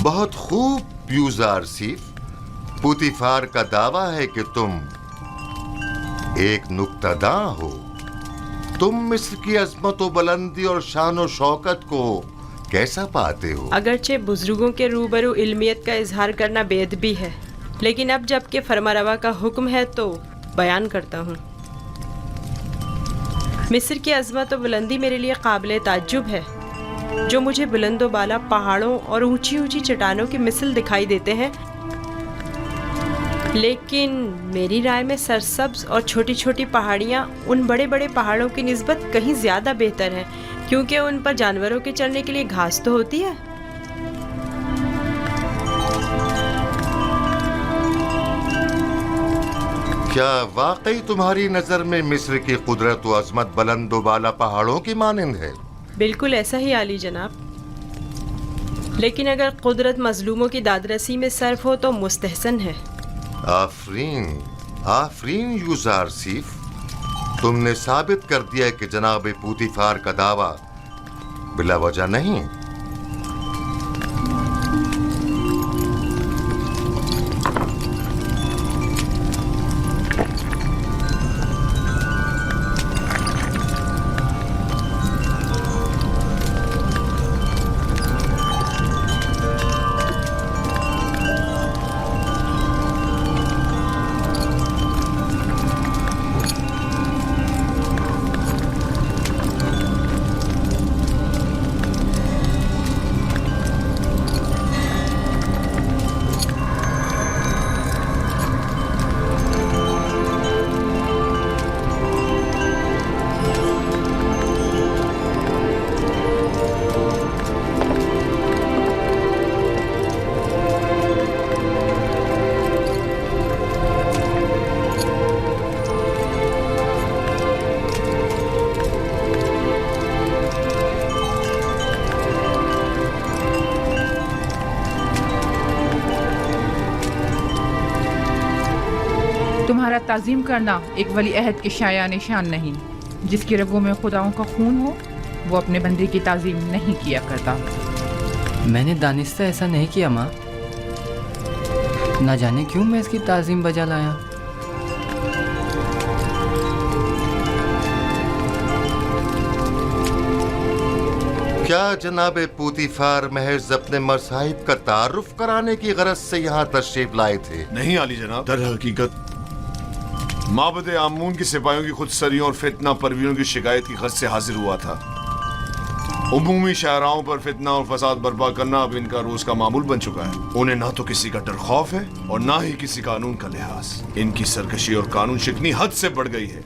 بہت خوب یوزارسیف، پوتیفار کا دعویٰ ہے کہ تم ایک نکتہ داں ہو. تم مصر کی عظمت و بلندی اور شان و شوکت کو کیسا پاتے ہو؟ اگرچہ بزرگوں کے روبرو علمیت کا اظہار کرنا بے ادبی ہے، لیکن اب جب کہ فرمانروا کا حکم ہے تو بیان کرتا ہوں. مصر کی عظمت و بلندی میرے لیے قابل تعجب ہے. جو مجھے بلند و بالا پہاڑوں اور اونچی اونچی چٹانوں کی مثل دکھائی دیتے ہیں، لیکن میری رائے میں سرسبز اور چھوٹی چھوٹی پہاڑیاں ان بڑے بڑے پہاڑوں کی نسبت کہیں زیادہ بہتر ہیں، کیونکہ ان پر جانوروں کے چرنے کے لیے گھاس تو ہوتی ہے. کیا واقعی تمہاری نظر میں مصر کی قدرت و عظمت بلند و بالا پہاڑوں کی مانند ہے؟ بالکل ایسا ہی عالی جناب، لیکن اگر قدرت مظلوموں کی دادرسی میں صرف ہو تو مستحسن ہے. آفرین آفرین یوزارسیف، تم نے ثابت کر دیا کہ جناب پوتیفار کا دعویٰ بلا وجہ نہیں. تمہارا تعظیم کرنا ایک ولی عہد کے شایع نشان نہیں. جس کی رگوں میں خداؤں کا خون ہو وہ اپنے بندے کی تعظیم نہیں کیا کرتا. میں نے دانستہ ایسا نہیں کیا ماں، نہ جانے کیوں میں اس کی تعظیم بجا لایا. کیا جناب پوتیفار محض اپنے مصاحب کا تعارف کرانے کی غرض سے یہاں تشریف لائے تھے؟ نہیں عالی جناب، در حقیقت معبد آمون کی سپاہیوں کی خودسریوں اور فتنہ پرویوں کی شکایت کی غرض سے حاضر ہوا تھا. عمومی شاہراہوں پر فتنہ اور فساد برپا کرنا اب ان کا روز کا معمول بن چکا ہے. انہیں نہ تو کسی کا ڈر خوف ہے اور نہ ہی کسی قانون کا لحاظ. ان کی سرکشی اور قانون شکنی حد سے بڑھ گئی ہے.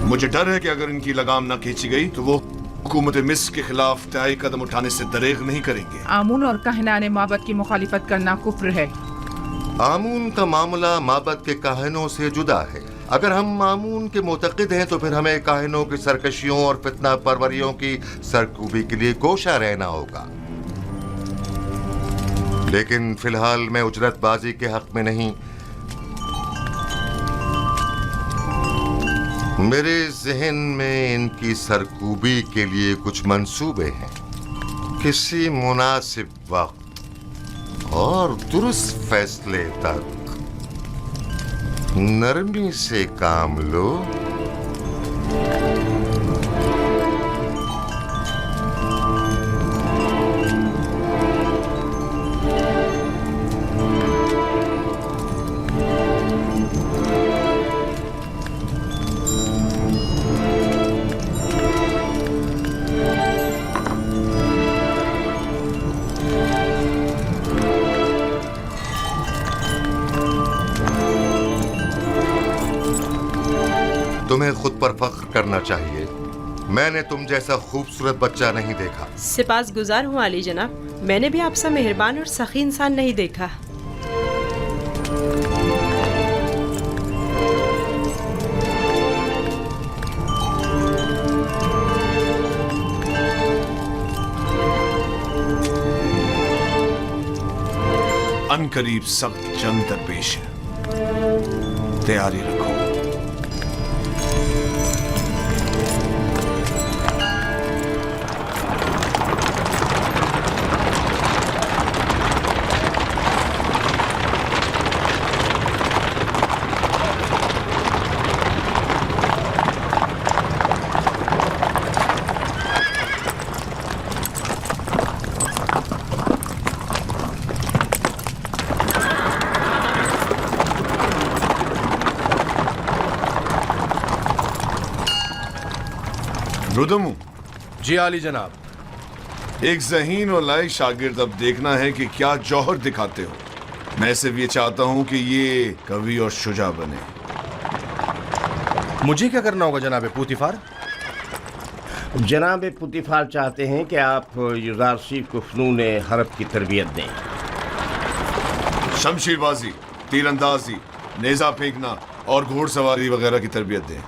مجھے ڈر ہے کہ اگر ان کی لگام نہ کھینچی گئی تو وہ حکومت مصر کے خلاف تہائی قدم اٹھانے سے دریغ نہیں کریں گے. آمون اور کاہنان معبد کی مخالفت کرنا کفر ہے. آمون کا معاملہ معبد کے کاہنوں سے جدا ہے. اگر ہم آمون کے معتقد ہیں تو پھر ہمیں کاہنوں کی سرکشیوں اور فتنہ پروریوں کی سرکوبی کے لیے کوشاں رہنا ہوگا. لیکن فی الحال میں اجرت بازی کے حق میں نہیں. میرے ذہن میں ان کی سرکوبی کے لیے کچھ منصوبے ہیں. کسی مناسب وقت اور درست فیصلے تک نرمی سے کام لو. तुम्हें खुद पर फख्र करना चाहिए। मैंने तुम जैसा खूबसूरत बच्चा नहीं देखा। सिपास गुजार हूँ आली जनाब, मैंने भी आपसा मेहरबान और सखी इंसान नहीं देखा। अनकरीब सख्त जंग दरपेश है, तैयारी रखो। रुदमू, जी आली जनाब। एक ज़हीन और लायक शागिर्द अब देखना है कि क्या जौहर दिखाते हो। मैं सिर्फ ये चाहता हूँ कि ये कवि और शुजा बने। मुझे क्या करना होगा जनाब पुतिफार? जनाब पुतिफार चाहते हैं कि आप युजारसीफ को फ़नून हरब की तरबियत दें। शमशीरबाजी, तीरंदाजी, नेज़ा फेंकना और घोड़सवारी वगैरह की तरबियत दें।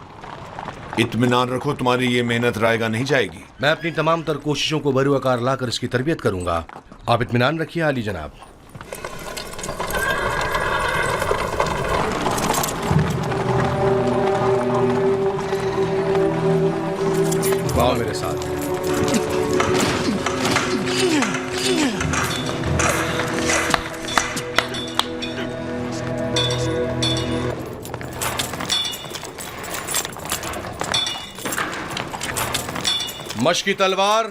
इत्मीनान रखो, तुम्हारी ये मेहनत रायगा नहीं जाएगी। मैं अपनी तमाम तर कोशिशों को बरूआकार लाकर इसकी तरबियत करूंगा। आप इत्मीनान रखिए आली जनाब। आओ मेरे साथ। मशकी तलवार,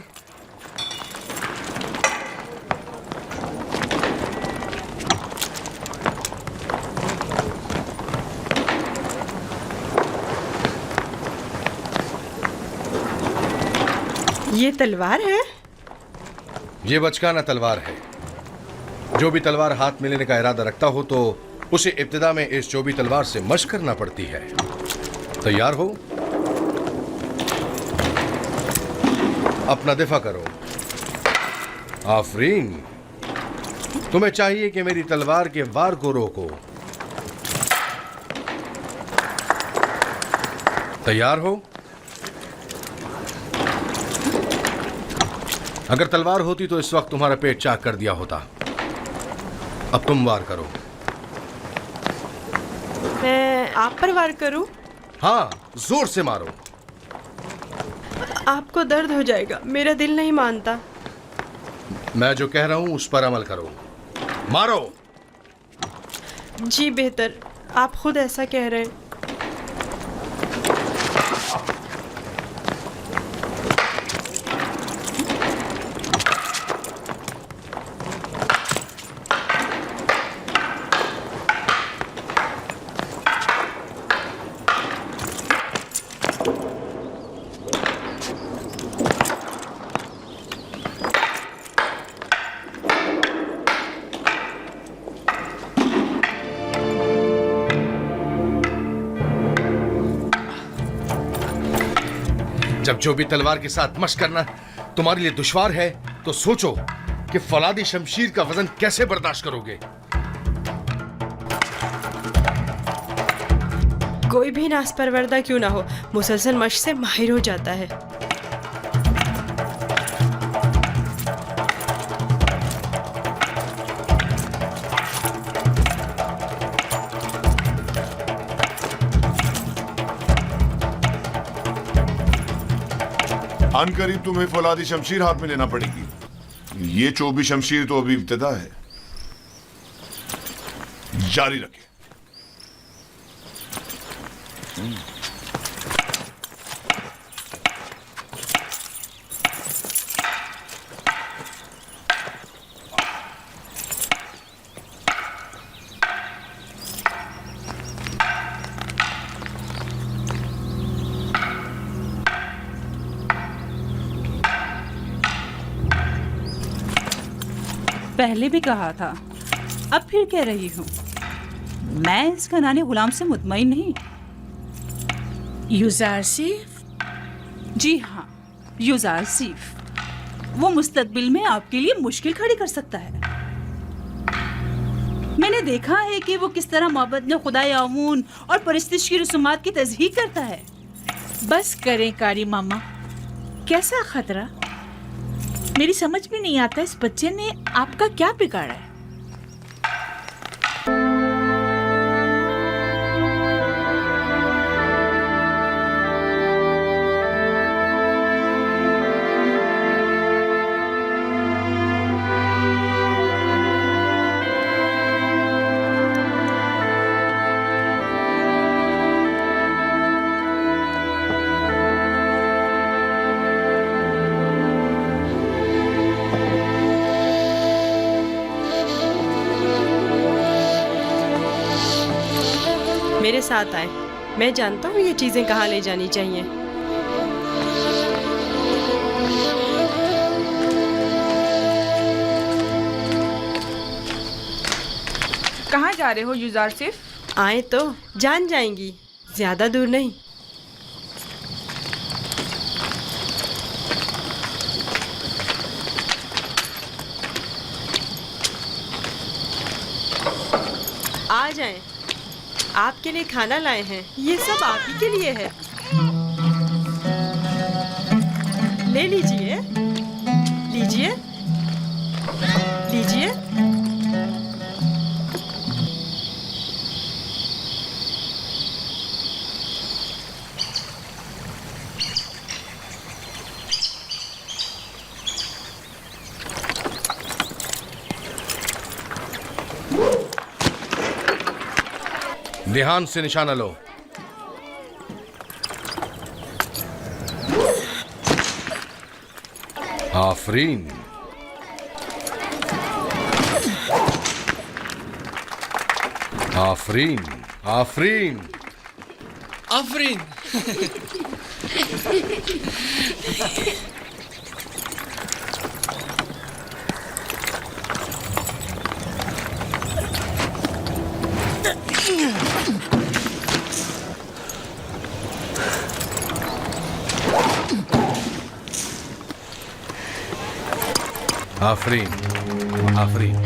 ये तलवार है? ये बचकाना तलवार है। जो भी तलवार हाथ में लेने का इरादा रखता हो तो उसे इब्तिदा में इस चोबी तलवार से मशक करना पड़ती है। तैयार हो? अपना दिफा करो। आफरीन, तुम्हें चाहिए कि मेरी तलवार के वार को रोको। तैयार हो? अगर तलवार होती तो इस वक्त तुम्हारा पेट चाक कर दिया होता। अब तुम वार करो। मैं आप पर वार करूं? हाँ, जोर से मारो। आपको दर्द हो जाएगा, मेरा दिल नहीं मानता। मैं जो कह रहा हूं उस पर अमल करो। मारो। जी बेहतर, आप खुद ऐसा कह रहे हैं। जब जो भी तलवार के साथ मशक करना तुम्हारे लिए दुश्वार है तो सोचो कि फौलादी शमशीर का वजन कैसे बर्दाश्त करोगे। कोई भी नास परवरदा क्यों ना हो, मुसलसल मशक से माहिर हो जाता है। अनकरीब तुम्हें फौलादी शमशीर हाथ में लेना पड़ेगी। ये चोबी शमशीर तो अभी इब्तिदा है। जारी रखें। पहले भी कहा था, अब फिर कह रही हूँ, मैं इस घराने गुलाम से मुतमईन नहीं। युजारसीफ? जी हाँ, युजारसीफ। वो मुस्तकबिल में आपके लिए मुश्किल खड़ी कर सकता है। मैंने देखा है कि वो किस तरह मोहब्बत में खुदाई आमून और परिस्तिश की रसूमात की तज़हीक करता है। बस करें कारी मामा, कैसा खतरा? मेरी समझ में नहीं आता इस बच्चे ने आपका क्या बिगाड़ा है। मेरे साथ आए, मैं जानता हूँ ये चीजें कहाँ ले जानी चाहिए। कहाँ जा रहे हो युजारसीफ? आए तो जान जाएंगी, ज्यादा दूर नहीं। आ जाएं, आपके लिए खाना लाए हैं, ये सब आप ही के लिए है। ले लीजिए, लीजिए, लीजिए। ध्यान से निशाना लो। आफरीन। आफरीन, आफरीन, आफरीन। आफरीन, आफरीन।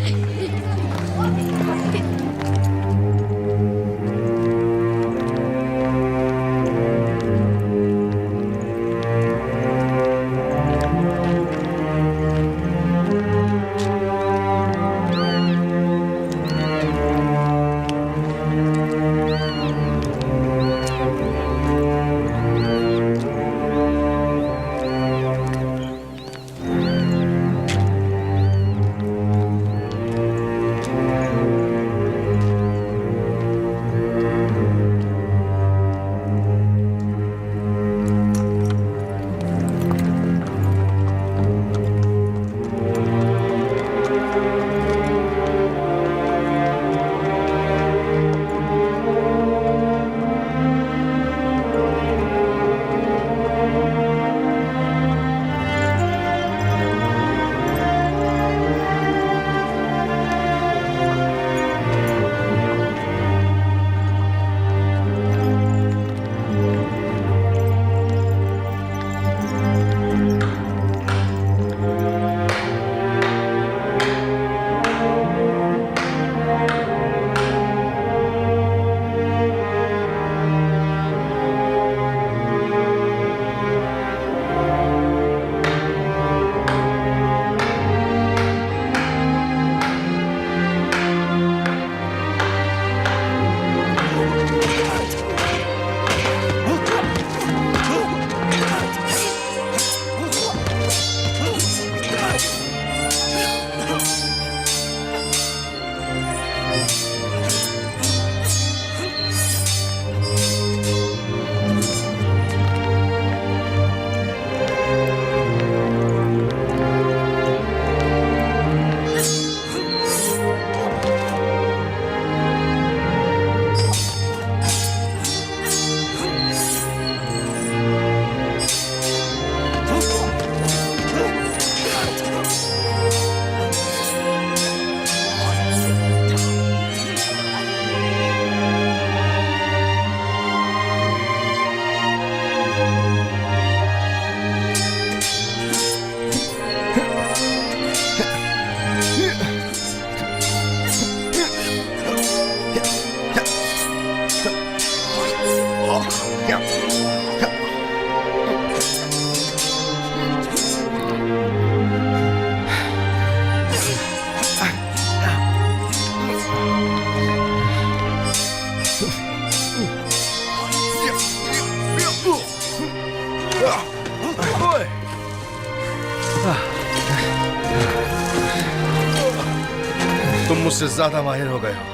तुम मुझसे ज्यादा माहिर हो गए हो।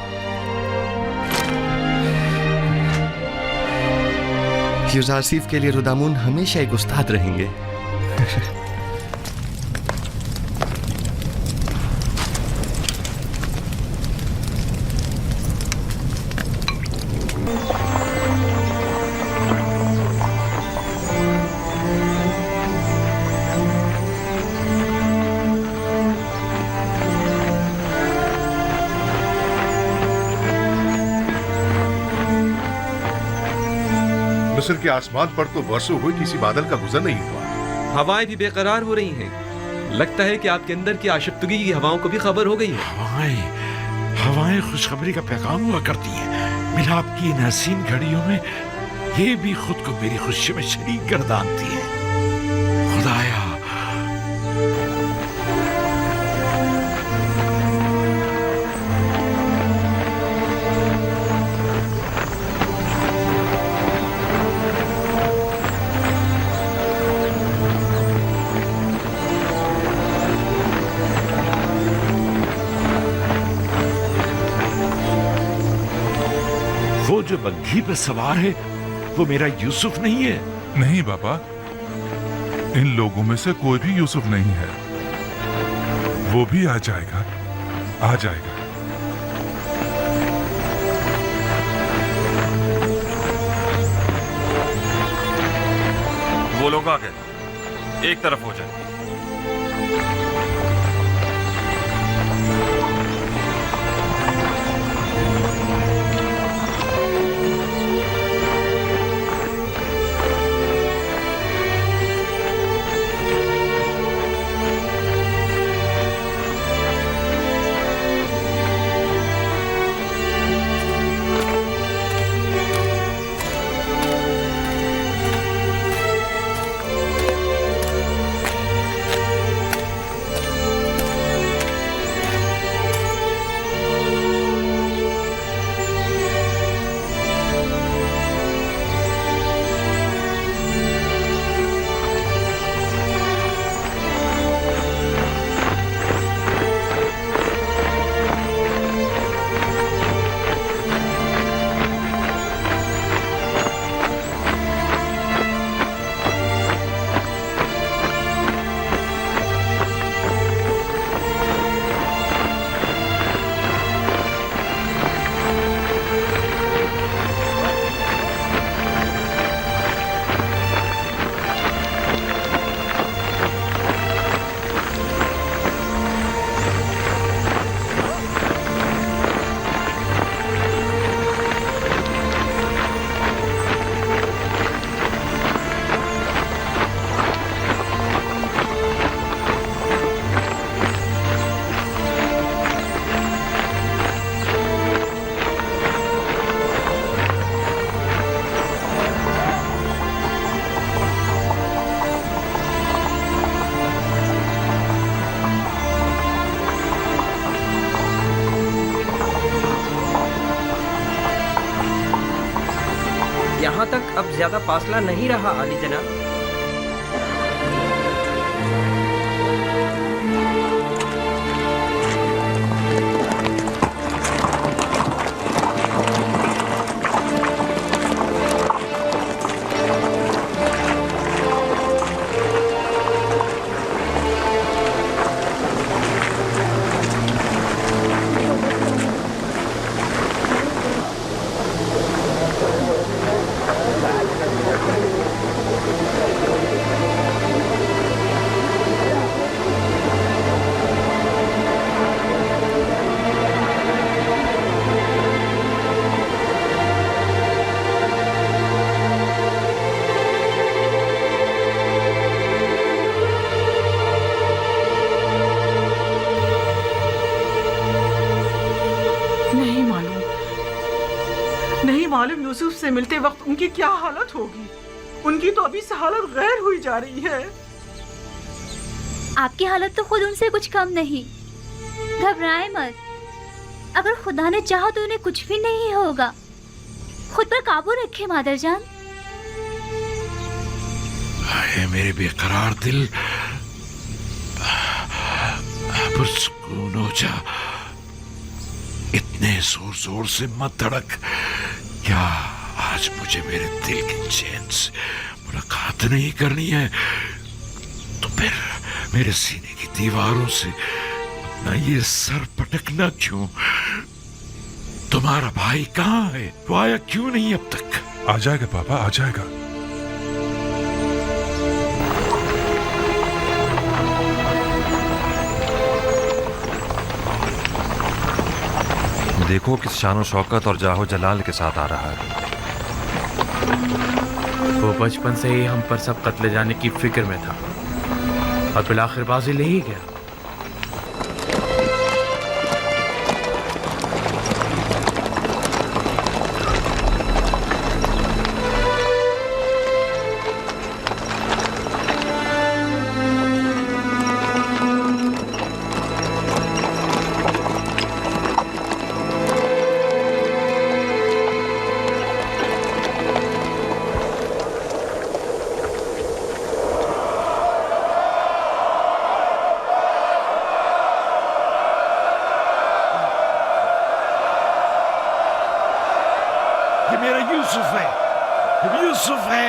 यूज़र सीफ के लिए रुदामून हमेशा एक उस्ताद रहेंगे। मिस्र के आसमान पर तो बरसों हुए किसी बादल का गुजर नहीं हुआ। हवाएं भी बेकरार हो रही हैं। लगता है कि आपके अंदर की आशिफ्तगी की हवाओं को भी खबर हो गई है। हवाएं खुशखबरी का पैगाम हुआ करती हैं। मिलाप की इन हसीन घड़ियों में ये भी खुद को मेरी खुशी में शरीक गर्दानती है। खुदाया, वो जो बग्घी पे सवार है वो मेरा यूसुफ नहीं है। नहीं बाबा, इन लोगों में से कोई भी यूसुफ नहीं है। वो भी आ जाएगा, आ जाएगा। वो लोग आ गए, एक तरफ हो जाए। यहाँ तक अब ज्यादा फासला नहीं रहा आली जनाब। मालूम यूसुफ से मिलते वक्त उनकी क्या हालत होगी। उनकी तो अभी से हालत गैर हुई जा रही है। आपकी हालत तो खुद उनसे कुछ कम नहीं। घबराएं मत, अगर खुदा ने चाहा तो उन्हें कुछ भी नहीं होगा। खुद पर काबू रखे मादर जान। हाय मेरे बेकरार दिल, पुरसुकून हो जा। इतने जोर जोर से मत धड़क। क्या आज मुझे मेरे दिल के चैन से मुलाकात नहीं करनी है तो फिर मेरे सीने की दीवारों से अपना ये सर पटकना क्यों? तुम्हारा भाई कहाँ है? वो आया क्यों नहीं अब तक? आ जाएगा पापा, आ जाएगा। देखो किस शानो शौकत और जाहो जलाल के साथ आ रहा है। वो बचपन से ही हम पर सब कत्ले जाने की फिक्र में था और फिर आखिर बाजी ले ही गया। ये मेरा यूसुफ है, यूसुफ है।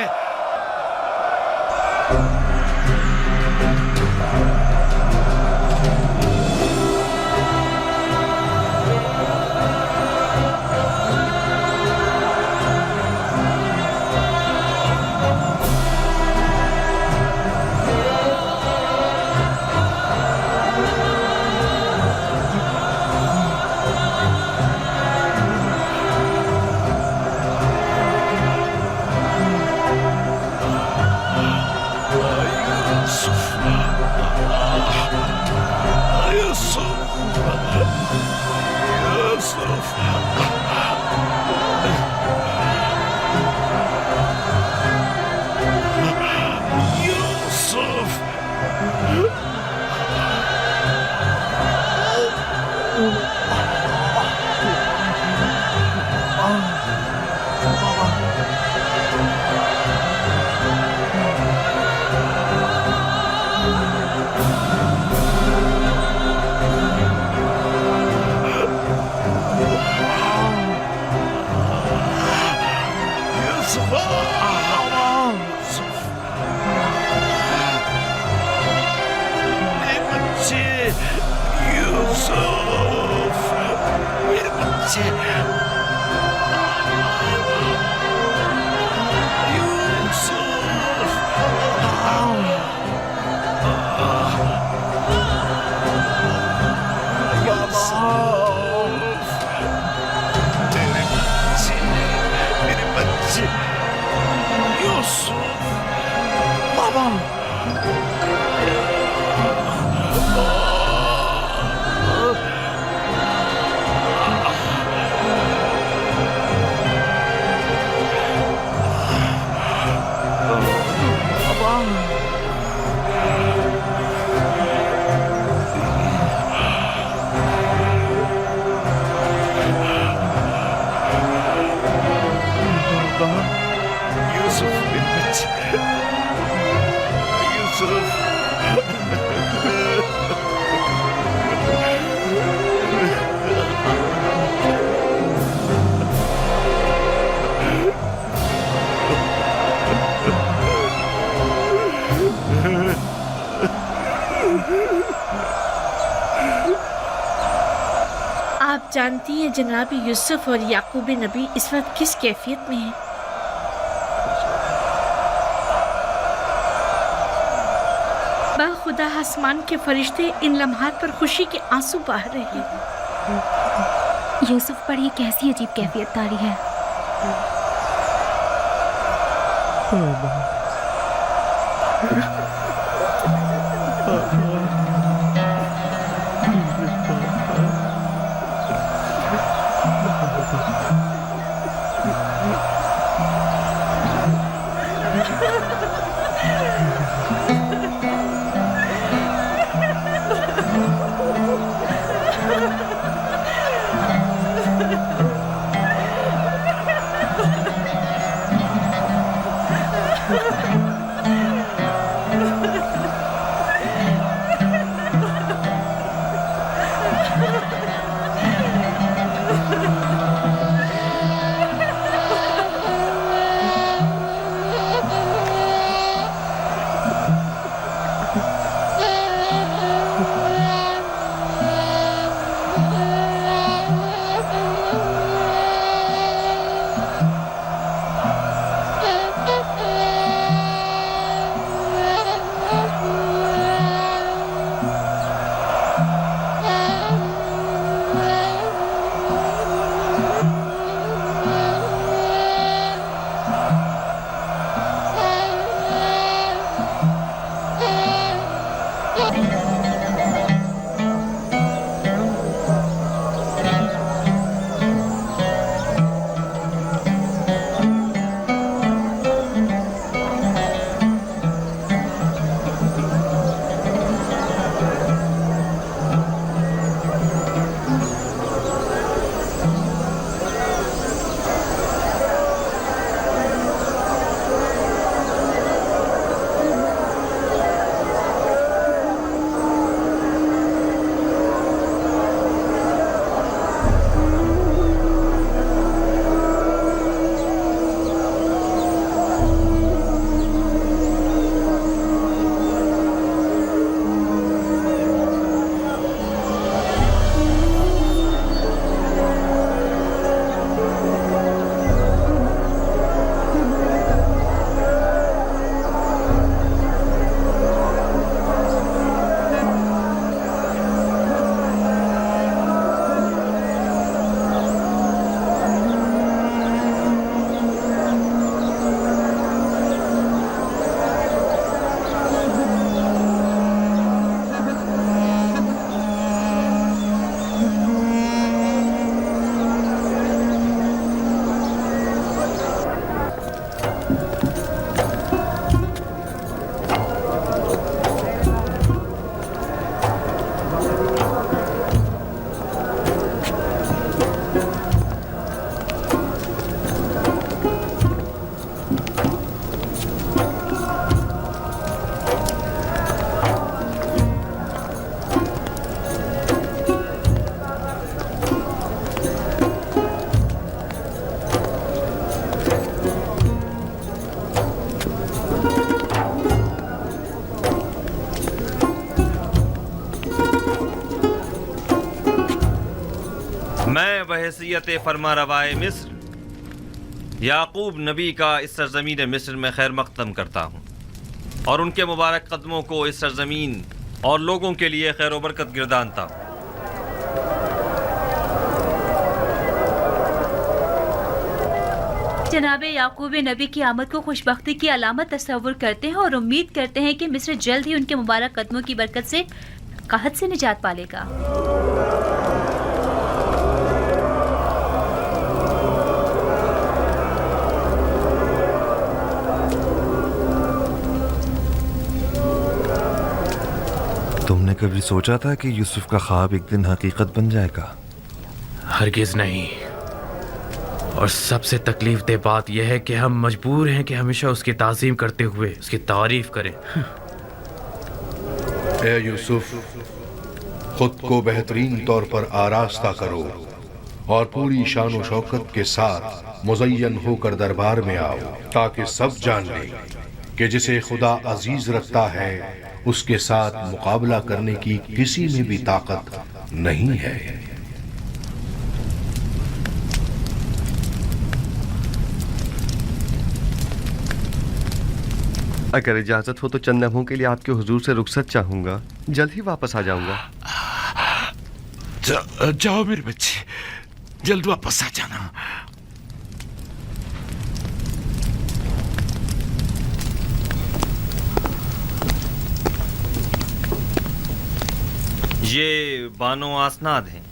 आप जानती हैं जनाब यूसुफ और याकूब नबी इस वक्त किस कैफियत में हैं? बाखुदा आसमान के फरिश्ते इन लम्हात पर खुशी के आंसू बहा रहे हैं। यूसुफ पर ये कैसी अजीब कैफियत तारी है। میں بحیثیت فرما روائے مصر یعقوب نبی کا اس سرزمین مصر میں خیر مقدم کرتا ہوں اور ان کے مبارک قدموں کو اس سرزمین اور لوگوں کے لیے خیر و برکت گردانتا ہوں۔ جناب یعقوب نبی کی آمد کو خوش بختی کی علامت تصور کرتے ہیں اور امید کرتے ہیں کہ مصر جلد ہی ان کے مبارک قدموں کی برکت سے قحط سے نجات پالے گا۔ تم نے کبھی سوچا تھا کہ یوسف کا خواب ایک دن حقیقت بن جائے گا؟ ہرگز نہیں، اور سب سے تکلیف دہ بات یہ ہے کہ ہم مجبور ہیں کہ ہمیشہ اس کی تعظیم کرتے ہوئے اس کی تعریف کریں۔ اے یوسف، خود کو بہترین طور پر آراستہ کرو اور پوری شان و شوکت کے ساتھ مزین ہو کر دربار میں آؤ، تاکہ سب جان لیں کہ جسے خدا عزیز رکھتا ہے اس کے ساتھ مقابلہ کرنے کی کسی میں بھی طاقت نہیں ہے۔ اگر اجازت ہو تو چند لمحوں کے لیے آپ کے حضور سے رخصت چاہوں گا، جلد ہی واپس آ جاؤں گا۔ جاؤ میرے بچے، جلد واپس آ جانا۔ یہ بانو آسناد ہیں،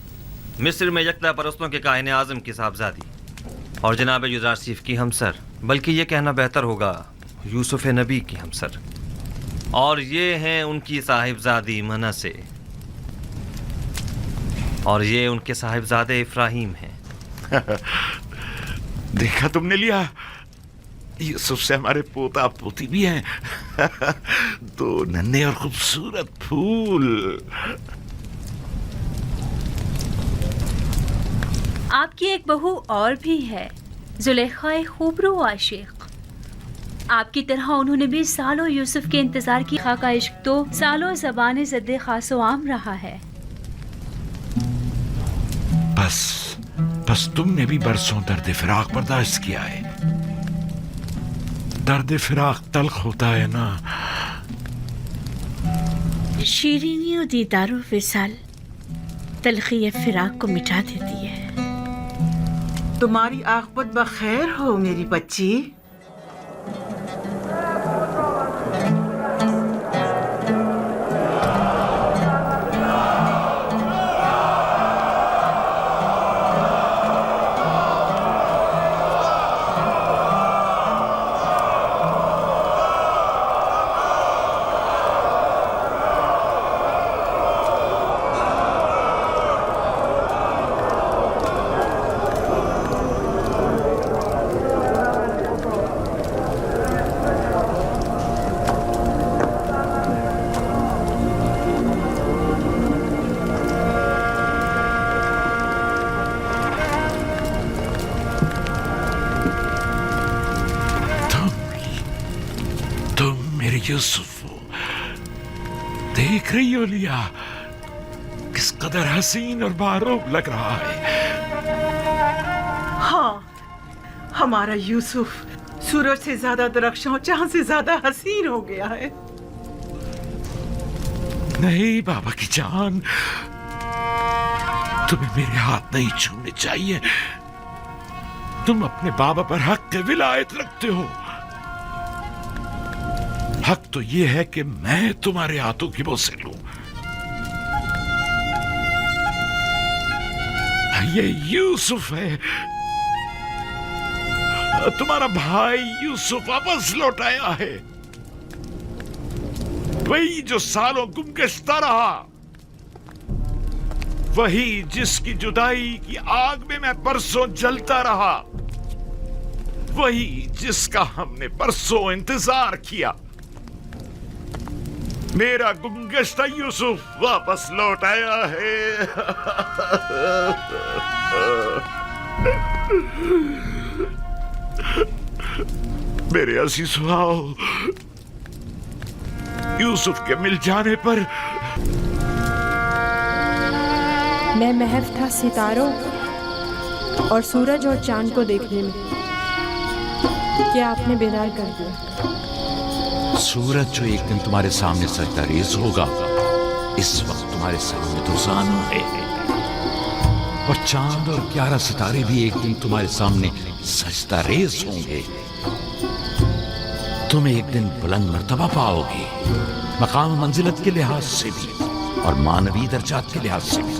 مصر میں یکتا پرستوں کے کاہن اعظم کی صاحبزادی اور جناب یوزارسیف کی ہمسر، بلکہ یہ کہنا بہتر ہوگا یوسف نبی کی ہمسر، اور یہ ہیں ان کی صاحبزادی منسے، اور یہ ان کے صاحبزادے افراہیم ہیں۔ دیکھا تم نے لیا، یوسف سے ہمارے پوتا پوتی بھی ہیں، دو ننھے اور خوبصورت پھول۔ آپ کی ایک بہو اور بھی ہے، زلیخا خوبرو عاشق۔ آپ کی طرح انہوں نے بھی سالوں یوسف کے انتظار کی، خاکہ عشق تو سالوں زبان زد خاص و عام رہا ہے۔ بس تم نے بھی برسوں درد فراق برداشت کیا ہے۔ درد فراق تلخ ہوتا ہے نا۔ شیرینی و دیدار و وصال تلخی فراق کو مٹا دیتی ہے۔ تمہاری عاقبت بخیر ہو میری بچی۔ یوسف، دیکھ رہی ہو لیا کس قدر حسین اور باروب لگ رہا ہے۔ ہاں، ہمارا یوسف سورج سے زیادہ درخشاں، چاند سے زیادہ حسین ہو گیا ہے۔ نہیں بابا کی جان، تمہیں میرے ہاتھ نہیں چھونے چاہیے۔ تم اپنے بابا پر حق کے ولایت رکھتے ہو۔ حق تو یہ ہے کہ میں تمہارے ہاتھوں کی بوسے لوں۔ یہ یوسف ہے، تمہارا بھائی یوسف واپس لوٹ آیا ہے، وہی جو سالوں گمگشتہ رہا، وہی جس کی جدائی کی آگ میں برسوں جلتا رہا، وہی جس کا ہم نے برسوں انتظار کیا۔ میرا گمگشتہ یوسف واپس لوٹ آیا ہے۔ میرے عزیزو، آؤ، یوسف کے مل جانے پر मैं महव था सितारों और सूरज और चांद को देखने में, क्या आपने बेदार कर दिया। सूरज जो एक दिन तुम्हारे सामने सजदा रेज होगा, इस वक्त तुम्हारे सामने तो जानू है, और चांद और 11 सितारे भी एक दिन तुम्हारे सामने सजदा रेज होंगे। तुम एक दिन बुलंद मर्तबा पाओगे, मकाम मंजिलत के लिहाज से भी और मानवी दर्जात के लिहाज से भी।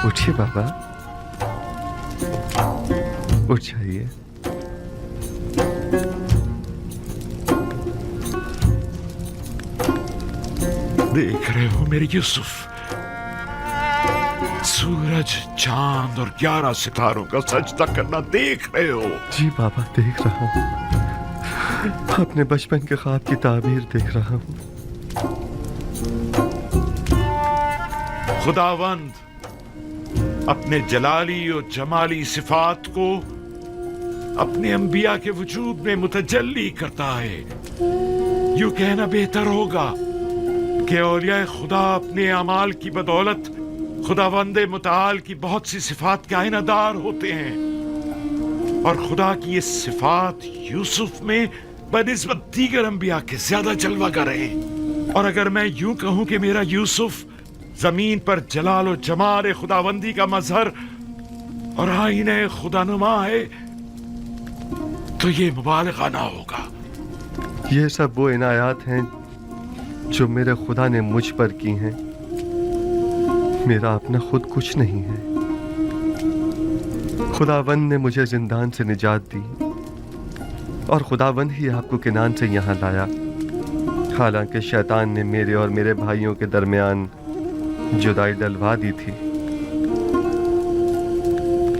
उठिए बाबा, उठ जाइए। देख रहे हो मेरे यूसुफ, सूरज, चांद और 11 सितारों का सजदा करना देख रहे हो? जी बाबा, देख रहा हूँ। अपने बचपन के ख्वाब की ताबीर देख रहा हूँ। खुदावंद अपने जलाली और जमाली सिफात को अपने अंबिया के वजूद में मुतजल्ली करता है। यूं कहना बेहतर होगा कि औलिया खुदा अपने अमाल की बदौलत खुदावंद मुताल की बहुत सी सिफात के आईनादार होते हैं, और खुदा की ये सिफात यूसुफ में बनिस्बत दीगर अंबिया के ज्यादा जलवागर है। और अगर मैं यूं कहूं कि मेरा यूसुफ जमीन पर जलाल और जमाल खुदावंदी का मजहर और आईने खुदानुमा है, तो ये मुबालगा ना होगा। ये सब वो इनायात हैं जो मेरे खुदा ने मुझ पर की हैं। मेरा अपना खुद कुछ नहीं है। खुदावंद ने मुझे जिंदान से निजात दी, और खुदावंद ही आपको किनान से यहाँ लाया। हालांकि शैतान ने मेरे और मेरे भाइयों के दरमियान जुदाई डलवा दी थी,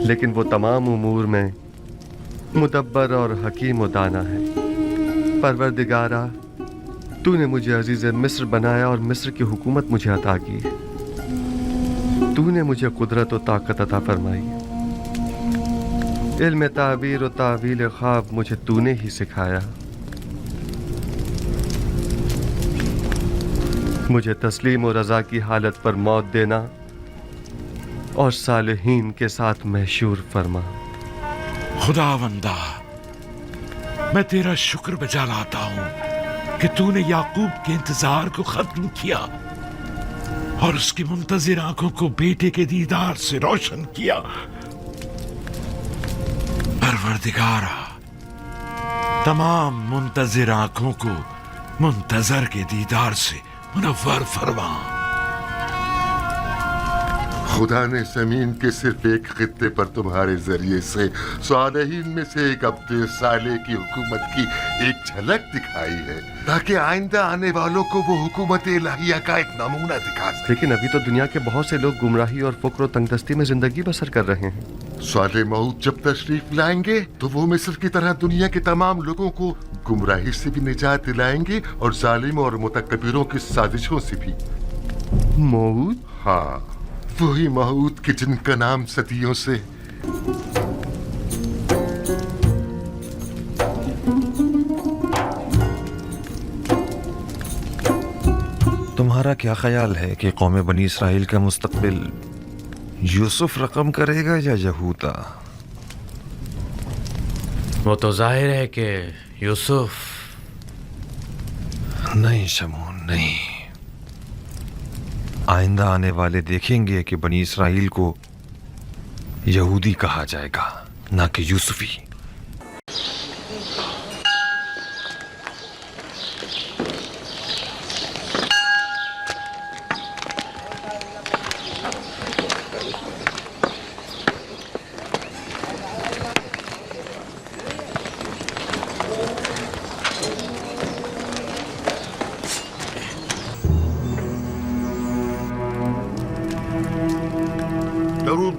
लेकिन वो तमाम उमूर में मुदब्बर और हकीम व दाना है। परवरदिगारा, तूने मुझे अजीज़ मिस्र बनाया और मिस्र की हुकूमत मुझे अता की। तूने मुझे कुदरत और ताकत अता फरमाई। इल्म ताबीर और तावील ख्वाब मुझे तूने ही सिखाया। मुझे तस्लीम और रज़ा की हालत पर मौत देना और सालिहीन के साथ महशूर फरमा। खुदावंदा, मैं तेरा शुक्र बजा लाता हूं कि तूने याकूब के इंतजार को खत्म किया और उसकी मुंतजिर आंखों को बेटे के दीदार से रोशन किया। परवरदिगारा, तमाम मुंतजिर आंखों को मुंतजर के दीदार से मुनव्वर फरमा। खुदा ने जमीन के सिर्फ एक खित्ते पर तुम्हारे जरिए से सालेहीन में से एक अब्दे साले की हुकूमत की एक झलक दिखाई है, ताकि आइंदा आने वालों को वो हुकूमत इलाहिया का एक नमूना दिखा सके। लेकिन अभी तो दुनिया के बहुत से लोग गुमराही और फुक्र और तंगदस्ती में जिंदगी बसर कर रहे हैं। साले मऊद जब तशरीफ लाएंगे तो वो मिस्र की तरह दुनिया के तमाम लोगों को गुमराही से भी निजात दिलाएंगे और जालिम और मुतकब्बिरों की साजिशों से भी। मऊद? हाँ, वही मऊद के जिनका नाम सदियों से तुम्हारा क्या ख्याल है कि कौम बनी इसराइल का मुस्तकबिल यूसुफ रकम करेगा या यहूदा? वो तो जाहिर है कि यूसुफ। नहीं शमून, नहीं। आइंदा आने वाले देखेंगे कि बनी इसराइल को यहूदी कहा जाएगा, ना कि यूसुफी।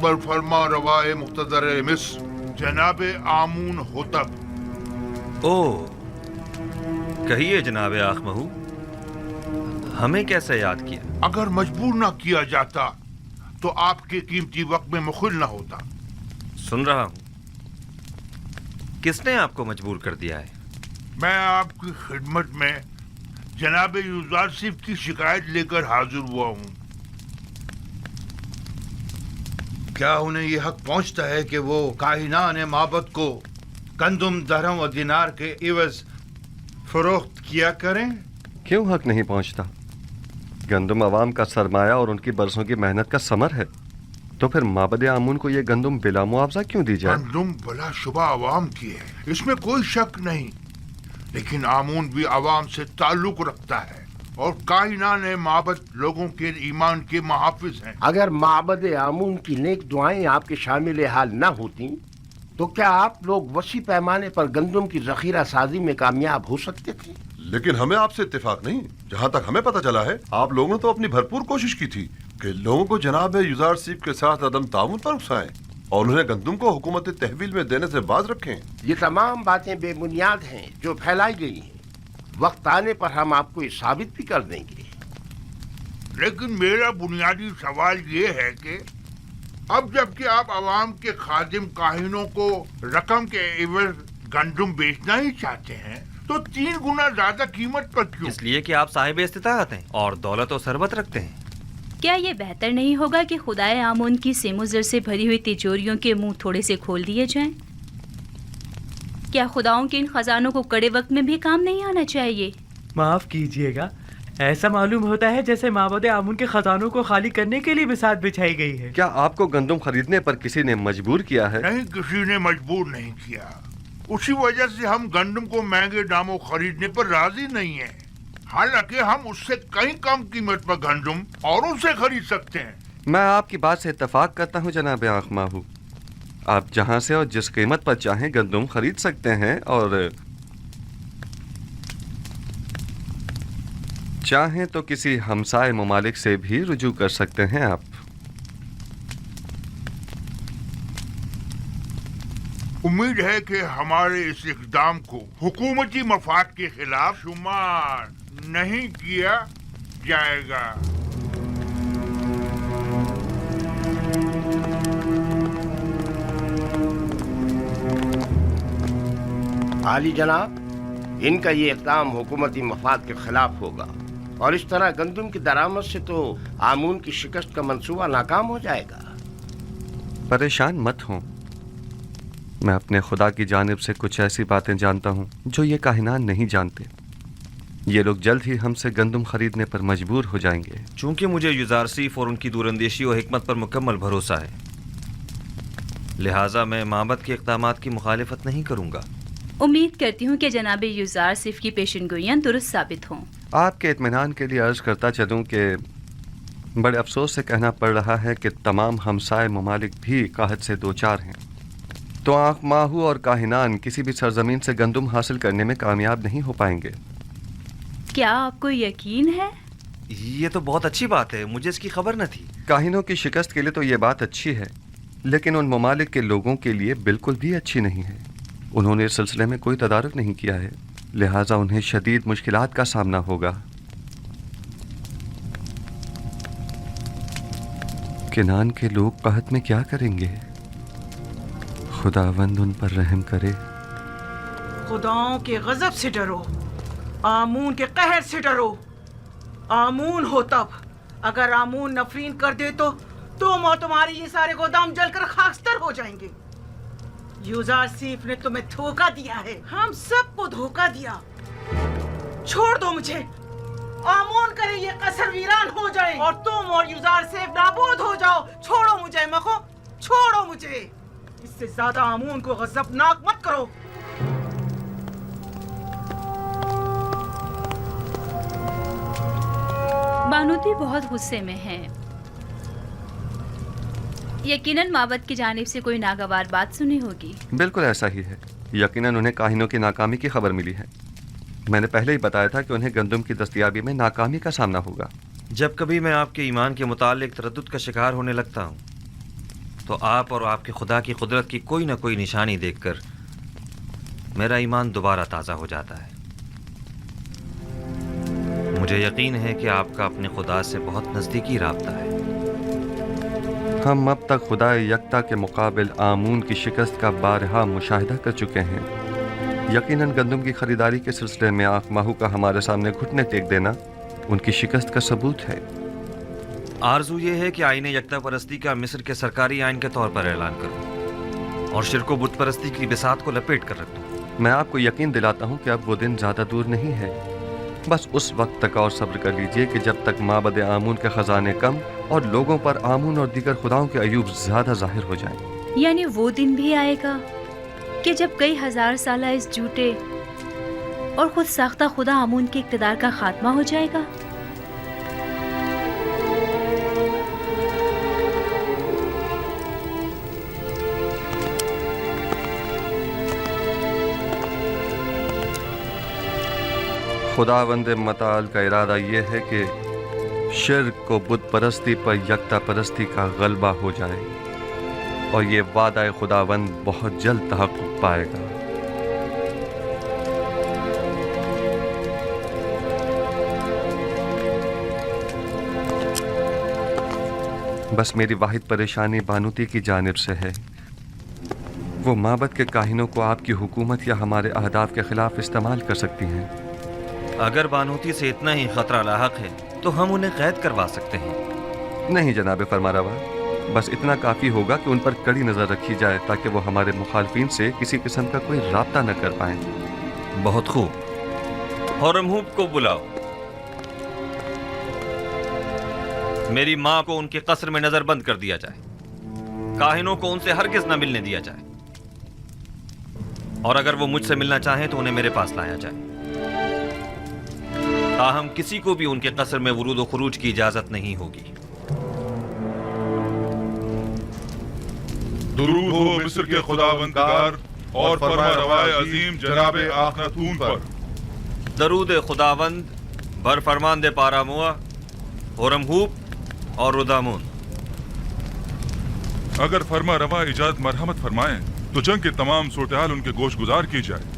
अकबर फरमा रवाए मुक्तदर मिस्र जनाब आमून होतब। ओ कहिए जनाब आखमहू, हमें कैसे याद किया? अगर मजबूर ना किया जाता तो आपके कीमती वक्त में मुखिल ना होता। सुन रहा हूं। किसने आपको मजबूर कर दिया है? मैं आपकी खिदमत में जनाब यूजारसिफ की शिकायत लेकर हाजिर हुआ हूँ। क्या उन्हें ये हक पहुंचता है कि वो काहिनान माबद को गंदुम, दरहम और दिनार के इवज फरोख्त किया करें? क्यों हक नहीं पहुंचता? गंदुम अवाम का सरमाया और उनकी बरसों की मेहनत का समर है, तो फिर माबद आमून को ये गंदुम बिला मुआवजा क्यों दी जाए? गंदुम बला शुबा अवाम की है, इसमें कोई शक नहीं, लेकिन आमून भी अवाम से ताल्लुक रखता है और कायनान माबद लोगों के ईमान के मुहाफिज हैं। अगर माबद आमून की नेक दुआएं आपके शामिल हाल न होती तो क्या आप लोग वसी पैमाने पर गंदुम की जखीरा साजी में कामयाब हो सकते थे? लेकिन हमें आपसे इत्तेफाक नहीं। जहाँ तक हमें पता चला है, आप लोगों ने तो अपनी भरपूर कोशिश की थी कि लोगों को जनाब यूजारसिफ के साथ अदम ताउन पर उकसाएं और उन्हें गंदुम को हुकूमत तहवील में देने से बाज रखें। ये तमाम बातें बेबुनियाद हैं जो फैलाई गई हैं। वक्त आने पर हम आपको ये साबित भी कर देंगे। लेकिन मेरा बुनियादी सवाल ये है कि अब जबकि आप अवाम के खादिम काहिनों को रकम के एवज गंदुम बेचना ही चाहते हैं, तो 3 गुना ज्यादा कीमत पर क्यों? इसलिए कि आप साहिब इस्तिताअत हैं और दौलत और सरबत रखते हैं। क्या ये बेहतर नहीं होगा कि खुदाए आमून की सेमुजर से भरी हुई तिजोरियों के मुंह थोड़े से खोल दिए जाएं? क्या खुदाओं के इन खजानों को कड़े वक्त में भी काम नहीं आना चाहिए? माफ कीजिएगा, ऐसा मालूम होता है जैसे माबद आमून के खजानों को खाली करने के लिए बिसात बिछाई गई है। क्या आपको गंदुम खरीदने पर किसी ने मजबूर किया है? नहीं, किसी ने मजबूर नहीं किया। उसी वजह से हम गंदुम को महंगे दामों खरीदने पर राजी नहीं है। हालांकि हम उससे कहीं कम कीमत पर गंदुम और उसे खरीद सकते हैं। मैं आपकी बात से इत्तेफाक करता हूँ जनाब आखमाहू। आप जहाँ से और जिस कीमत पर चाहें गंदुम खरीद सकते हैं और चाहें तो किसी हमसाए ममालिक से भी रुजू कर सकते हैं आप। उम्मीद है कि हमारे इस इक़दाम को हुकूमती मफाद के खिलाफ शुमार नहीं किया जाएगा। आली जनाब, इनका ये इक़दाम हुकूमती मफाद के खिलाफ होगा और इस तरह गंदुम की दरामद से तो आमून की शिकस्त का मंसूबा नाकाम हो जाएगा। परेशान मत हों, मैं अपने खुदा की जानिब से कुछ ऐसी बातें जानता हूँ जो ये काहिनान नहीं जानते। ये लोग जल्द ही हमसे गंदुम खरीदने पर मजबूर हो जाएंगे। चूंकि मुझे यूजारसिफ और उनकी दूरंदेशी और हिकमत पर मुकम्मल भरोसा है, लिहाजा मैं माबद के इक़दामात की मुखालिफत नहीं करूँगा। उम्मीद करती हूँ कि जनाब यूजारसिफ की पेशनगोइयाँ दुरुस्त साबित हों। आपके इत्मीनान के लिए अर्ज करता चलूँ कि बड़े अफसोस से कहना पड़ रहा है कि तमाम हमसाए ममालिक भी काहत से दो चार हैं, तो आखमाहू और काहिनान किसी भी सरजमीन से गंदुम हासिल करने में कामयाब नहीं हो पाएंगे। क्या आपको यकीन है? ये तो बहुत अच्छी बात है, मुझे इसकी खबर न थी। काहिनों की शिकस्त के लिए तो ये बात अच्छी है, लेकिन उन ममालिक के लोगों के लिए बिल्कुल भी अच्छी नहीं है। उन्होंने इस सिलसिले में कोई तदारुक नहीं किया है, लिहाजा उन्हें शदीद मुश्किलात का सामना होगा। किनान के लोग कहत में क्या करेंगे? खुदावंद उन पर रहम करे। खुदाओं के गजब से डरो, आमून के कहर से डरो। आमून हो तब, अगर आमून नफरीन कर दे तो तुम और तुम्हारे ये सारे गोदाम जलकर खाकस्तर हो जाएंगे। यूजारसिफ ने तुम्हें धोखा दिया है, हम सबको धोखा दिया। छोड़ दो मुझे, आमून करे ये कसर वीरान हो जाए और तुम और यूजारसिफ नाबूद हो जाओ। छोड़ो मुझे मखो, छोड़ो मुझे। इससे ज्यादा आमून को गज़बनाक मत करो। बानूती बहुत गुस्से में है। यकीनन माबद की जानिब से कोई नागवार बात सुनी होगी। बिल्कुल ऐसा ही है। यकीनन उन्हें काहिनों की नाकामी की खबर मिली है। मैंने पहले ही बताया था कि उन्हें गंदुम की दस्तयाबी में नाकामी का सामना होगा। जब कभी मैं आपके ईमान के मुतालिक तरद्दुद का शिकार होने लगता हूँ तो आप और आपके खुदा की कुदरत की कोई ना कोई निशानी देखकर मेरा ईमान दोबारा ताज़ा हो जाता है। मुझे यकीन है कि आपका अपने खुदा से बहुत नज़दीकी राब्ता है। हम अब तक खुदा यकता के मुकाबिल आमून की शिकस्त का बारहा मुशाहिदा कर चुके हैं। यकीनन गंदम की खरीदारी के सिलसिले में आँख माहू का हमारे सामने घुटने टेक देना उनकी शिकस्त का सबूत है। आरजू ये है कि आईने यकता परस्ती का मिस्र के सरकारी आइन के तौर पर ऐलान करूं और शिरक व बुत परस्ती की बिसात को लपेट कर रख दूं। मैं आपको यकीन दिलाता हूँ कि अब वो दिन ज़्यादा दूर नहीं है। बस उस वक्त तक और सब्र कर लीजिए कि जब तक माबद आमून के ख़जाने कम और लोगों पर आमून और दीगर खुदाओं के अयूब ज़्यादा ज़ाहिर हो जाएं। यानी वो दिन भी आएगा कि जब कई हजार साल इस झूठे और खुद साख्ता खुदा आमून के इक़्तिदार का खात्मा हो जाएगा। खुदावंद मताल का इरादा ये है कि शिर्क को बुत परस्ती पर यकता परस्ती का गलबा हो जाए और ये वादा खुदावंद बहुत जल्द तहक़्क़ुक़ पाएगा। बस मेरी वाहिद परेशानी बानूती की जानिब से है। वो माबद के काहिनों को आपकी हुकूमत या हमारे अहदाफ के खिलाफ इस्तेमाल कर सकती हैं। अगर बानूती से इतना ही खतरा लाहक है तो हम उन्हें कैद करवा सकते हैं। नहीं जनाब फरमारवा, बस इतना काफ़ी होगा कि उन पर कड़ी नज़र रखी जाए ताकि वो हमारे मुखालफिन से किसी किस्म का कोई राब्ता न कर पाएं। बहुत खूब। होरमहूब को बुलाओ। मेरी माँ को उनके कसर में नजरबंद कर दिया जाए। काहिनों को उनसे हरगिज न मिलने दिया जाए और अगर वो मुझसे मिलना चाहें तो उन्हें मेरे पास लाया जाए। ताहम किसी को भी उनके कसर में वुरूद व खुरूज की इजाजत नहीं होगी। दुरूद हो मिस्र के खुदावंदगार और फरमारवाए अजीम जनाब आखनतून पर। दरूद खुदावंद बर फरमांदे पारामुआ, होरमहूब और रुदामून। अगर फरमा रवा इजाज़त मरहमत फरमाएं तो जंग के तमाम सूरत-ए-हाल उनके गोश गुजार की जाए।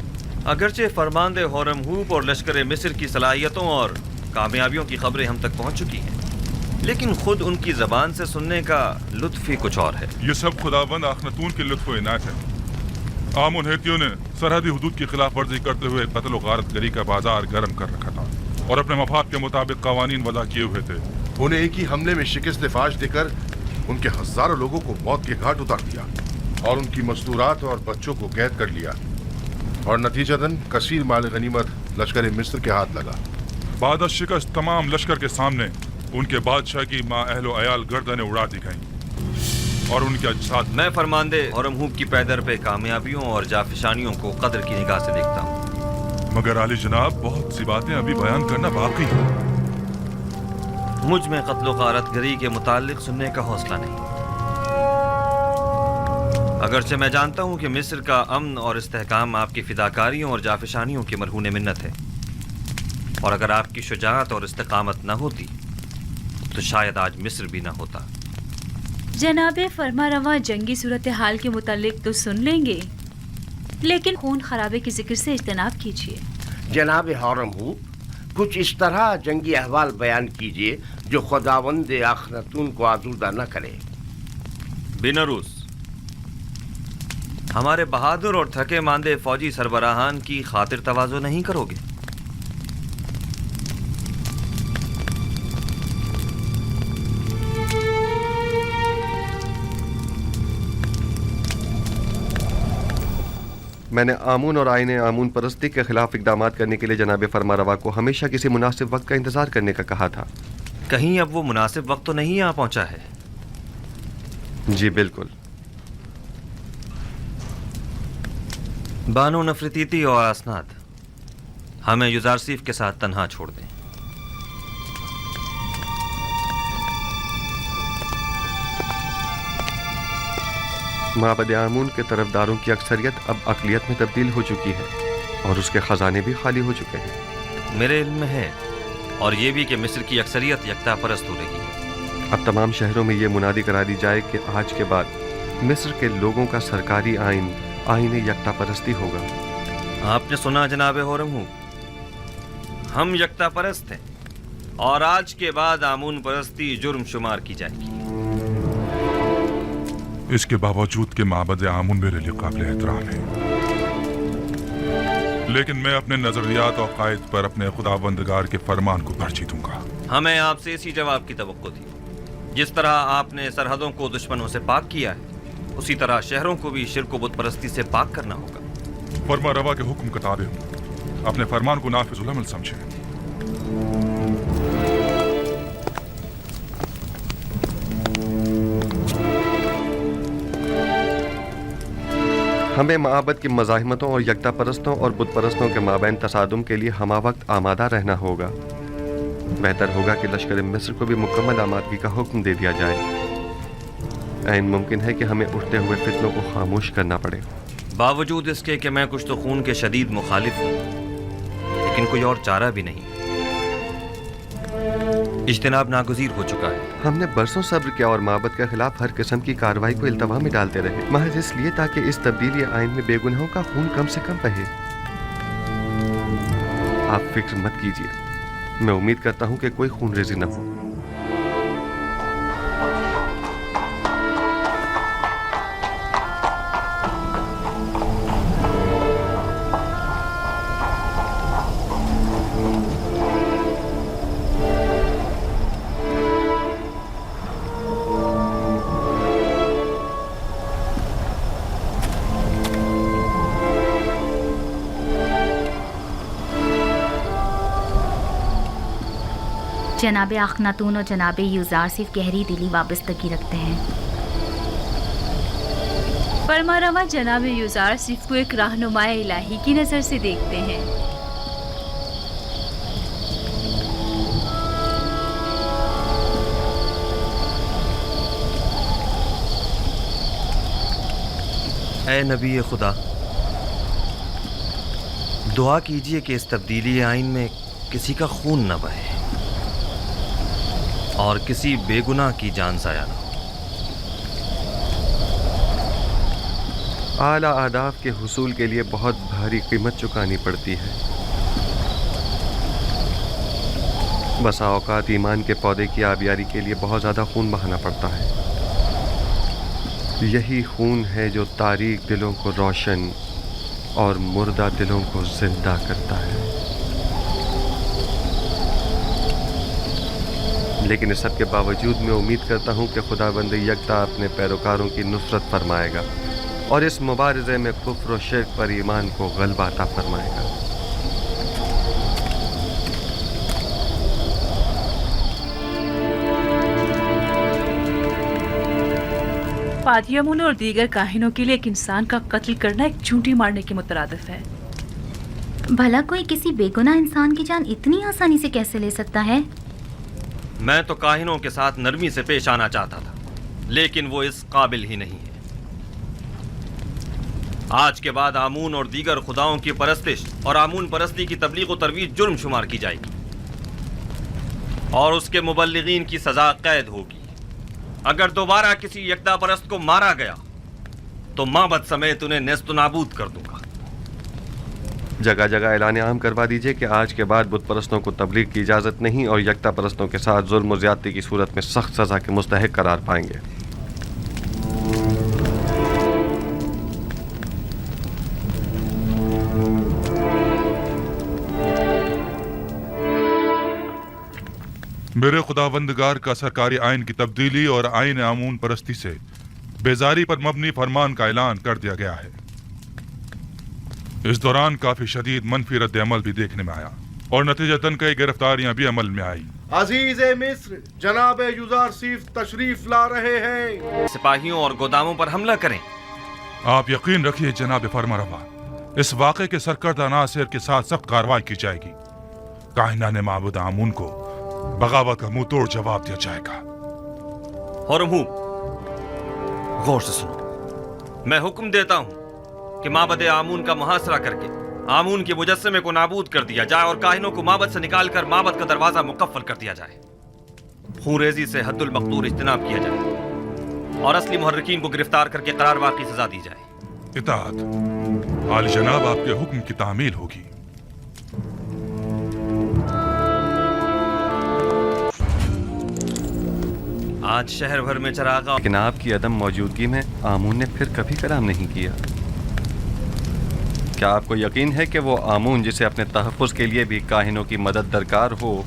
अगरचे फरमांदे होरमहूब और लश्कर मिस्र की सलाहियतों और कामयाबियों की खबरें हम तक पहुंच चुकी हैं, लेकिन खुद उनकी जबान से सुनने का लुत्फ ही कुछ और है। ये सब खुदावंद आखनतून के लुत्फ इनायत है। आमुन हेतियों ने सरहदी हुदूद की खिलाफ वर्जी करते हुए कत्ल और गारत गरी का बाजार गर्म कर रखा था और अपने मफाद के मुताबिक कवानीन वज़ा किए हुए थे। उन्हें एक ही हमले में शिकस्त फाश देकर उनके हजारों लोगों को मौत के घाट उतार दिया और उनकी मस्तूरात और बच्चों को कैद कर लिया और नतीजतन कसीर माल गनीमत लश्कर मिस्र के हाथ लगा। बाद शिकस्त तमाम लश्कर के सामने उनके बादशाह की माँ अहलो अयाल गर्दनें उड़ा दी गईं और उनके अजसाद। मैं फरमांदे होरमहूब की पैदर पे कामयाबियों और जाफिशानियों को कदर की निगाह से देखता हूँ, मगर आली जनाब बहुत सी बातें अभी बयान करना बाकी है। मुझ में कत्ल गारत गरी के मुतालिक सुनने का हौसला नहीं। अगरचे मैं जानता हूँ कि मिस्र का अमन और इस्तेहकाम आपकी फिदाकारियों और जाफिशानियों की मरहून मिन्नत है, और अगर आपकी शुजाअत और इस्तेकामत न होती तो शायद आज मिस्र भी न होता। जनाबे फरमा रवा जंगी सूरत हाल के मुतालिक तो सुन लेंगे, लेकिन खून खराबे के जिक्र से इज्तनाब कीजिए। जनाब होरमहूब, कुछ इस तरह जंगी अहवाल बयान कीजिए जो खुदावंद आखनतून को आजूदा न करे। बिनरूस, हमारे बहादुर और थके मांदे फौजी सरबराहान की खातिर तवाज़ो नहीं करोगे? मैंने आमून और आईने आमून परस्ती के खिलाफ इकदामात करने के लिए जनाब फरमारवा को हमेशा किसी मुनासिब वक्त का इंतजार करने का कहा था। कहीं अब वो मुनासिब वक्त तो नहीं आ पहुंचा है? जी बिल्कुल। बानो नफरतीती और असनाद, हमें युजारसीफ के साथ तन्हा छोड़ दें। माबद आमून के तरफदारों की अक्सरियत अब अक़लियत में तब्दील हो चुकी है और उसके ख़जाने भी खाली हो चुके हैं। मेरे इल्म में है, और ये भी कि मिस्र की अक्सरियत यकता परस्त हो रही है। अब तमाम शहरों में ये मुनादी करा दी जाए कि आज के बाद मिस्र के लोगों का सरकारी आइन आइन यकता परस्ती होगा। आपने सुना जनाब होरमहू, हम यकता परस्त हैं और आज के बाद आमून परस्ती जुर्म शुमार की जाएगी। इसके बावजूद कि माबद आमून मेरे लिए काबिल एहतराम है, लेकिन मैं अपने नजरियात और कायद पर अपने खुदाबंदगार के फरमान को तरजीह दूंगा। हमें आपसे इसी जवाब की तवक्को थी। जिस तरह आपने सरहदों को दुश्मनों से पाक किया है, उसी तरह शहरों को भी शिर्क व बुत परस्ती से पाक करना होगा। फरमा रवा के हुक्म के ताबे अपने फरमान को नाफिजुल अमल समझे। हमें माबद की मज़ाहिमतों और यकता परस्तों और बुत परस्तों के माबैन तसादुम के लिए हमा वक्त आमादा रहना होगा। बेहतर होगा कि लश्कर मिस्र को भी मुकम्मल आमादगी का हुक्म दे दिया जाए। ऐन मुमकिन है कि हमें उठते हुए फितनों को खामोश करना पड़े। बावजूद इसके कि मैं कुछ तो खून के शदीद मुखालिफ हूँ, लेकिन कोई और चारा भी नहीं। इज्तिनाब नागुज़ीर हो चुका है। हमने बरसों सब्र किया और माबद के खिलाफ हर किस्म की कार्रवाई को इल्तवा में डालते रहे, महज इसलिए ताकि इस तब्दीली आइन में बेगुनाहों का खून कम से कम बहे। आप फिक्र मत कीजिए, मैं उम्मीद करता हूँ कि कोई खून रेजी न हो। जनाब अखनातून और जनाब यूजार सिर्फ गहरी दिली वाबस्तगी रखते हैं। फरमारवा जनाब यूजार सिर्फ को एक रहनुमाए इलाही की नज़र से देखते हैं। ऐ नबी खुदा, दुआ कीजिए कि इस तब्दीली आइन में किसी का खून न बहे और किसी बेगुनाह की जान ज़ाया न हो। आला आदाब के हुसूल के लिए बहुत भारी कीमत चुकानी पड़ती है। बसा औकात ईमान के पौधे की आबियारी के लिए बहुत ज़्यादा खून बहाना पड़ता है। यही खून है जो तारीक दिलों को रोशन और मुर्दा दिलों को जिंदा करता है। लेकिन इस सब के बावजूद मैं उम्मीद करता हूँ कि खुदाबंद यकता अपने पैरोकारों की नुसरत फरमाएगा और इस मुबारज़े में कुफ्र और शिर्क पर ईमान को गलबा अता फरमाएगा। फादी अमून और दीगर काहिनों के लिए एक इंसान का कत्ल करना एक चूंटी मारने के मुतरादिफ है। भला कोई किसी बेगुनाह इंसान की जान इतनी आसानी से कैसे ले सकता है? मैं तो काहिनों के साथ नरमी से पेश आना चाहता था, लेकिन वो इस काबिल ही नहीं है। आज के बाद आमून और दीगर खुदाओं की परस्तिश और आमून परस्ती की तबलीग और तरवीज जुर्म शुमार की जाएगी और उसके मुबल्लिगीन की सजा कैद होगी। अगर दोबारा किसी यकता परस्त को मारा गया तो माबद समेत उन्हें नेस्त नाबूद कर दूंगा। जगह जगह ऐलान आम करवा दीजिए कि आज के बाद बुत परस्तों को तबलीग की इजाज़त नहीं और यकता परस्तों के साथ जुल्म और ज़्यादती की सूरत में सख्त सज़ा के मुस्तहिक करार पाएंगे। मेरे खुदाबंदगार का सरकारी आइन की तब्दीली और आइन आमून परस्ती से बेजारी पर मबनी फरमान का ऐलान कर दिया गया है। इस दौरान काफी शदीद मनफी रद्द अमल भी देखने में आया और नतीजतन कई गिरफ्तारियां भी अमल में आई। अजीज मिस्र जनाब यूजार सिर्फ तशरीफ ला रहे हैं। सिपाहियों और गोदामों पर हमला करें। आप यकीन रखिए जनाब फरमारवा, इस वाक़े के सरकर्दा नासिर के साथ सख्त कार्रवाई की जाएगी। काहिना ने माबूद आमून को बगावत का मुंह तोड़ जवाब दिया जाएगा। होरमहू, गौर से सुनो। मैं हुक्म देता हूं कि माबद आमून का मुहासरा करके आमून के मुजस्समे को नाबूद कर दिया जाए और काहिनों को माबद से निकालकर माबद का दरवाजा मुकफ्फल कर दिया जाए। खून रेजी से हद्दुल मक़दूर इज्तिनाब किया जाए اور اصلی محرکین کو گرفتار کر کے قرار واقعی سزا دی جائے۔ اطاعت عالی جناب، آپ کے حکم کی تعمیل ہوگی۔ آج شہر بھر میں چراغاں، لیکن آپ کی عدم موجودگی میں آمون نے پھر کبھی کلام نہیں کیا۔ کیا آپ کو یقین ہے کہ وہ آمون جسے اپنے تحفظ کے لیے بھی کاہنوں کی مدد درکار ہو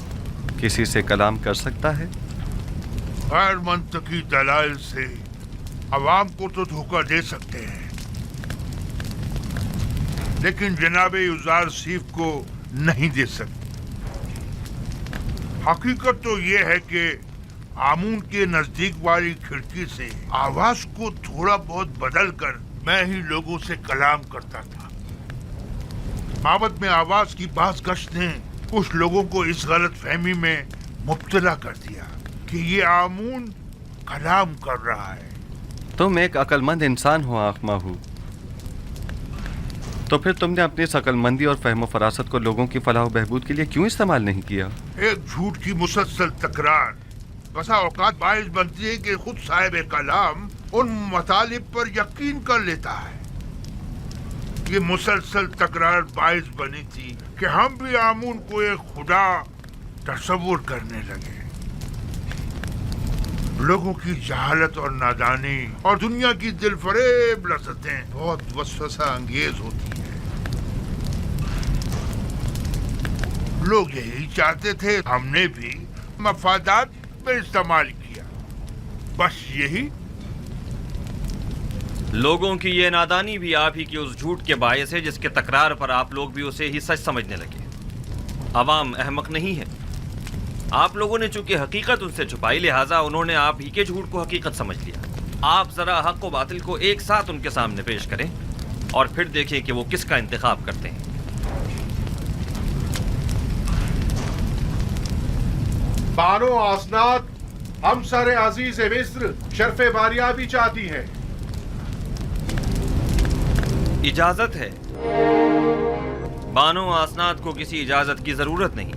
کسی سے کلام کر سکتا ہے؟ غیر منطقی دلائل سے عوام کو تو دھوکہ دے سکتے ہیں، لیکن جناب یزار سیف کو نہیں دے سکتے۔ حقیقت تو یہ ہے کہ آمون کے نزدیک والی کھڑکی سے آواز کو تھوڑا بہت بدل کر میں ہی لوگوں سے کلام کرتا تھا۔ معبد میں آواز کی بعض گشت نے کچھ لوگوں کو اس غلط فہمی میں مبتلا کر دیا کہ یہ آمون کلام کر رہا ہے۔ تم ایک عقل مند انسان ہو آنکھ ماہو، تو پھر تم نے اپنی اس عقل مندی اور فہم و فراست کو لوگوں کی فلاح و بہبود کے لیے کیوں استعمال نہیں کیا؟ ایک جھوٹ کی مسلسل تکرار بسا اوقات باعث بنتی ہے کہ خود صاحب کلام ان مطالب پر یقین کر لیتا ہے۔ یہ مسلسل تکرار باعث بنی تھی کہ ہم بھی آمون کو ایک خدا تصور کرنے لگے۔ لوگوں کی جہالت اور نادانی اور دنیا کی دل فریب لذتیں بہت وسوسہ انگیز ہوتی ہیں۔ لوگ یہی چاہتے تھے، ہم نے بھی مفادات میں استعمال کیا، بس یہی۔ لوگوں کی یہ نادانی بھی آپ ہی کی اس جھوٹ کے باعث ہے جس کے تکرار پر آپ لوگ بھی اسے ہی سچ سمجھنے لگے۔ عوام احمق نہیں ہے، آپ لوگوں نے چونکہ حقیقت ان سے چھپائی لہٰذا انہوں نے آپ ہی کے جھوٹ کو حقیقت سمجھ لیا۔ آپ ذرا حق و باطل کو ایک ساتھ ان کے سامنے پیش کریں اور پھر دیکھیں کہ وہ کس کا انتخاب کرتے ہیں۔ بانو آسنات ہم سر عزیز مصر شرف باریابی چاہتی ہیں۔ اجازت ہے۔ بانو آسنات کو کسی اجازت کی ضرورت نہیں۔